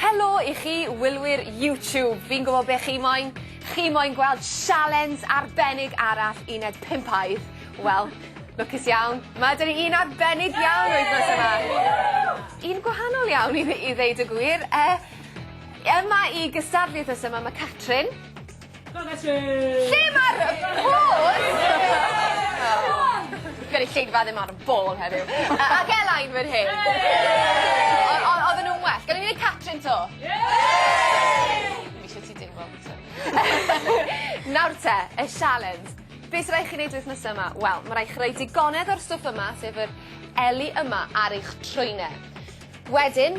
Helo I chi, wylwyr YouTube. Fi'n gwybod beth chi moyn. Chi moyn gweld sialens arbennig arall Uned5. Wel, lwcus iawn. Mae dyn ni un arbennig iawn wythnos yma. Un gwahanol iawn I ddeud y gwir. Yma I gystadlu wythnos yma, mae Catrin. Lle mae'r bôl? Fe'n lleidfa ddim ar y bôl heddiw. Ac Elain fan hyn. Oedden nhw'n well. Gan i wneud Catrin to? Mi eisiau ti dim bod. Nawr te, y sialens. Be sy'n rhaid chi wneud wythnos yma? Wel, mae rhaid chi rhoi digonedd o'r stwff yma, sef yr eli yma ar eich trwynau. Wedyn,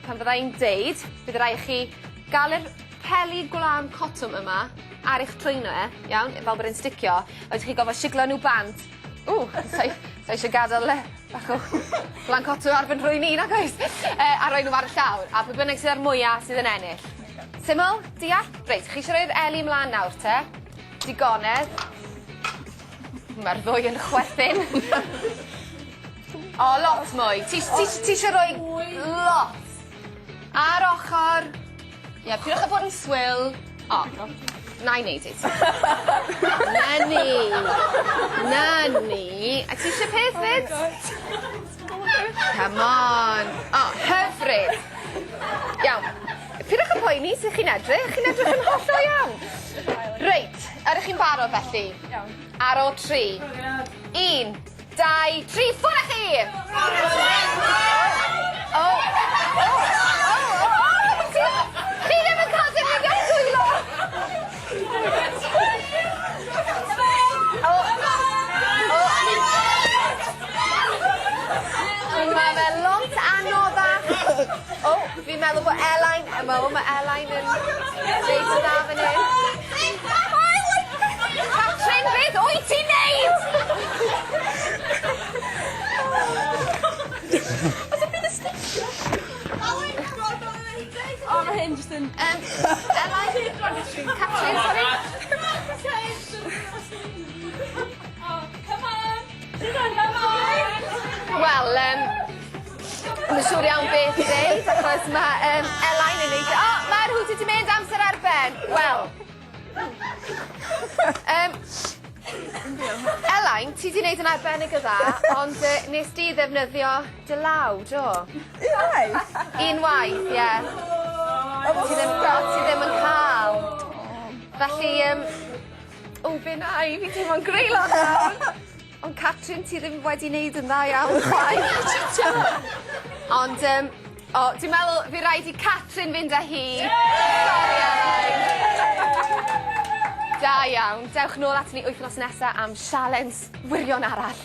pan fydda i'n deud, bydd rhaid chi gael yr peli gwlan cotwm yma ar eich trwynau, iawn, fel bod e'n sticio, a wedyn chi gofod siglo nhw bant. Sa eisiau gadael bach o glan cotwm ar fy nhrwyn I, nag oes? A rhoi nhw ar y llawr, a pwy bynnag sydd ar mwyaf sydd yn ennill. Syml, deall? Reit, chi eisiau rhoi'r eli ymlaen nawr te. Digonedd. Mae'r ddwy yn chwerthin. O, lot mwy. Ti eisiau rhoi lot. Ar ochr. Ie, pidwch â bod yn swyl. O, na I wneud it. Na ni. A ti eisiau peth fyd? Come on. O, hyfryd. Iawn. Pidwch â poeni sut chi'n edrych. Chi'n edrych yn hollol iawn. Reit, ydych chi'n barod felly? Iawn. Ar ôl 3. 1, 2, 3, ffwrdd â chi! Chi ddim yn cael defnyddio dwylo! Mae fe lot anoddach. Fi'n meddwl bod Elain, mae Elain yn deud o da fan hyn. Catrin, beth wyt ti'n neud? O, mae hyn jyst yn... Elain? Catrin, sorry. Wel, mae'n siŵr iawn beth I ddeud, achos mae Elain yn neud... O, mae'r hwt wedi mynd amser ar ben. Wel. Elain, ti wedi gwneud yn arbennig o dda, ond nes di ddefnyddio dy law, do? Unwaith, ie. Ti ddim yn cael. Felly, be na I, fi ddim yn greulon nawr. Ond Catrin, ti ddim wedi gwneud yn dda iawn chwaith. Ond, dwi'n meddwl fi rhaid I Catrin fynd â hi. Sori, Elain. Da iawn. Dewch nôl at ni wythnos nesaf am sialens wirion arall.